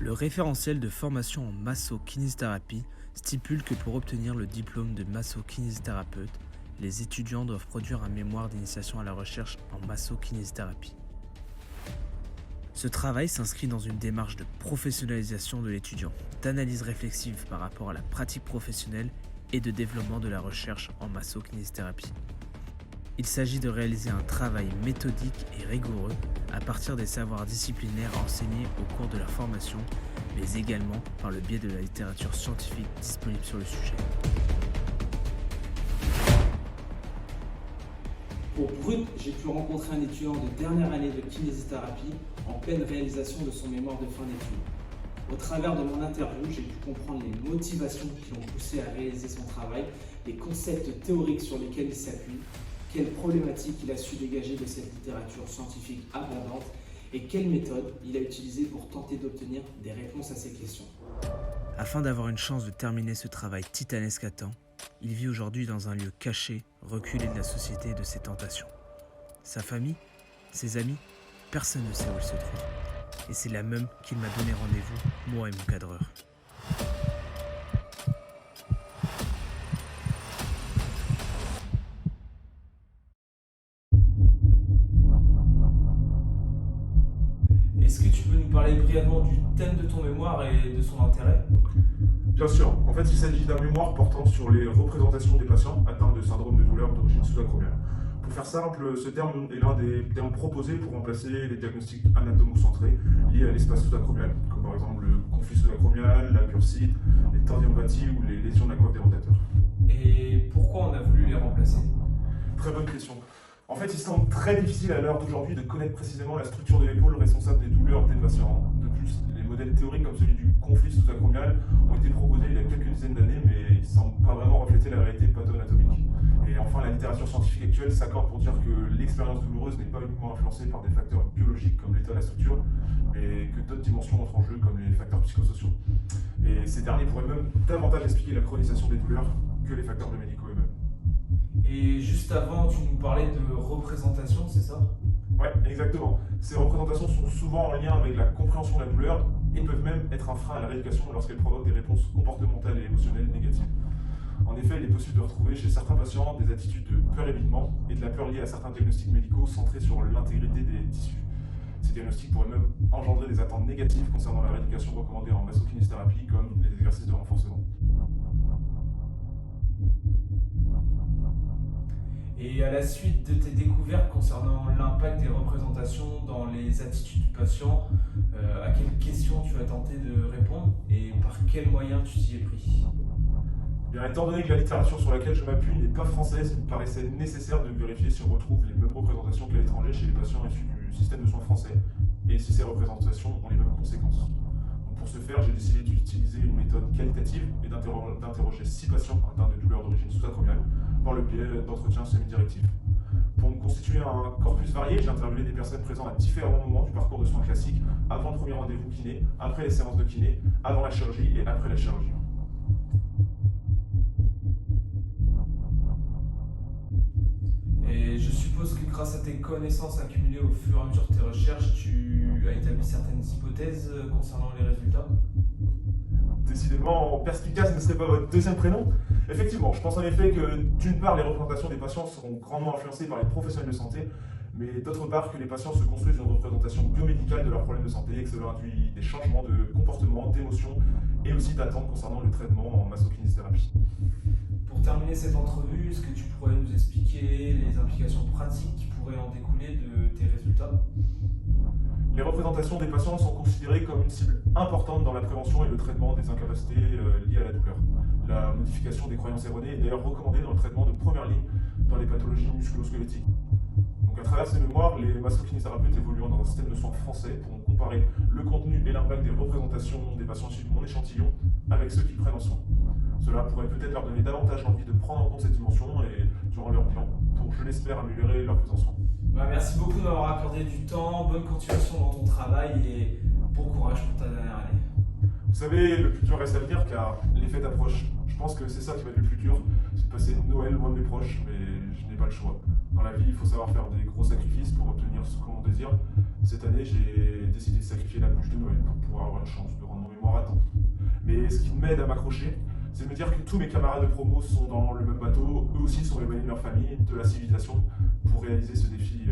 Le référentiel de formation en masso-kinésithérapie stipule que pour obtenir le diplôme de masso-kinésithérapeute, les étudiants doivent produire un mémoire d'initiation à la recherche en masso-kinésithérapie. Ce travail s'inscrit dans une démarche de professionnalisation de l'étudiant, d'analyse réflexive par rapport à la pratique professionnelle et de développement de la recherche en masso-kinésithérapie. Il s'agit de réaliser un travail méthodique et rigoureux à partir des savoirs disciplinaires enseignés au cours de la formation, mais également par le biais de la littérature scientifique disponible sur le sujet. Pour Brut, j'ai pu rencontrer un étudiant de dernière année de kinésithérapie en pleine réalisation de son mémoire de fin d'études. Au travers de mon interview, j'ai pu comprendre les motivations qui l'ont poussé à réaliser son travail, les concepts théoriques sur lesquels il s'appuie, quelles problématiques il a su dégager de cette littérature scientifique abondante et quelles méthodes il a utilisées pour tenter d'obtenir des réponses à ces questions. Afin d'avoir une chance de terminer ce travail titanesque à temps, il vit aujourd'hui dans un lieu caché, reculé de la société et de ses tentations. Sa famille, ses amis, personne ne sait où il se trouve. Et c'est là même qu'il m'a donné rendez-vous, moi et mon cadreur. Est-ce que tu peux nous parler brièvement du thème de ton mémoire et de son intérêt ? Bien sûr, en fait il s'agit d'un mémoire portant sur les représentations des patients atteints de syndrome de douleur d'origine sous-acromiale. Pour faire simple, ce terme est l'un des termes proposés pour remplacer les diagnostics anatomocentrés liés à l'espace sous-acromial, comme par exemple le conflit sous-acromial, la bursite, les tendinopathies ou les lésions de la coiffe des rotateurs. Et pourquoi on a voulu les remplacer ? Très bonne question. En fait, il semble très difficile à l'heure d'aujourd'hui de connaître précisément la structure de l'épaule responsable des douleurs des patients. De plus, les modèles théoriques comme celui du conflit sous-acromial ont été proposés il y a quelques dizaines d'années, mais ils ne semblent pas vraiment refléter la réalité patho-anatomique. Et enfin, la littérature scientifique actuelle s'accorde pour dire que l'expérience douloureuse n'est pas uniquement influencée par des facteurs biologiques comme l'état de la structure, mais que d'autres dimensions entrent en jeu comme les facteurs psychosociaux. Et ces derniers pourraient même davantage expliquer la chronisation des douleurs que les facteurs médicaux eux-mêmes. Et juste avant, tu nous parlais de représentation, c'est ça ? Ouais, exactement. Ces représentations sont souvent en lien avec la compréhension de la douleur et peuvent même être un frein à la rééducation lorsqu'elles provoquent des réponses comportementales et émotionnelles négatives. En effet, il est possible de retrouver chez certains patients des attitudes de peur-évitement et de la peur liée à certains diagnostics médicaux centrés sur l'intégrité des tissus. Ces diagnostics pourraient même engendrer des attentes négatives concernant la rééducation recommandée en masso-kinésithérapie, comme les exercices de renforcement. Et à la suite de tes découvertes concernant l'impact des représentations dans les attitudes du patient, à quelles questions tu as tenté de répondre et par quels moyens tu t'y es pris ? Bien, étant donné que la littérature sur laquelle je m'appuie n'est pas française, il me paraissait nécessaire de vérifier si on retrouve les mêmes représentations qu'à l'étranger chez les patients issus du système de soins français et si ces représentations ont les mêmes conséquences. Donc pour ce faire, j'ai décidé d'utiliser une méthode qualitative et d'interroger 6 patients atteints de douleurs d'origine sous-acromiale par le biais d'entretiens semi-directifs. Pour me constituer un corpus varié, j'ai interviewé des personnes présentes à différents moments du parcours de soins classiques, avant le premier rendez-vous kiné, après les séances de kiné, avant la chirurgie et après la chirurgie. Et je suppose que grâce à tes connaissances accumulées au fur et à mesure de tes recherches, tu as établi certaines hypothèses concernant les résultats ? Décidément, perspicace ne serait pas votre deuxième prénom. Effectivement, je pense en effet que d'une part, les représentations des patients seront grandement influencées par les professionnels de santé, mais d'autre part que les patients se construisent une représentation biomédicale de leurs problèmes de santé et que cela induit des changements de comportement, d'émotion et aussi d'attente concernant le traitement en masso-kinésithérapie. Pour terminer cette entrevue, est-ce que tu pourrais nous expliquer les implications pratiques qui pourraient en découler de tes résultats ? Les représentations des patients sont considérées comme une cible importante dans la prévention et le traitement des incapacités liées à la douleur. La modification des croyances erronées est d'ailleurs recommandée dans le traitement de première ligne dans les pathologies musculo-squelettiques. Donc à travers ces mémoires, les masso-kinésithérapeutes évoluant dans un système de soins français pourront comparer le contenu et l'impact des représentations des patients issus de mon échantillon avec ceux qui prennent en soin. Cela pourrait peut-être leur donner davantage envie de prendre en compte cette dimension et durant leur bilan pour, je l'espère, améliorer leur prise en soin. Merci beaucoup de m'avoir accordé du temps, bonne continuation dans ton travail et bon courage pour ta dernière année. Vous savez, le plus dur reste à venir car les fêtes approchent. Je Je pense que c'est ça qui va être le plus dur, c'est de passer Noël loin de mes proches, mais je n'ai pas le choix. Dans la vie, il faut savoir faire des gros sacrifices pour obtenir ce que l'on désire. Cette année, j'ai décidé de sacrifier la bûche de Noël pour pouvoir avoir une chance de rendre mon mémoire à temps. Mais ce qui m'aide à m'accrocher, c'est de me dire que tous mes camarades de promo sont dans le même bateau, eux aussi sont éloignés de leur famille, de la civilisation, pour réaliser ce défi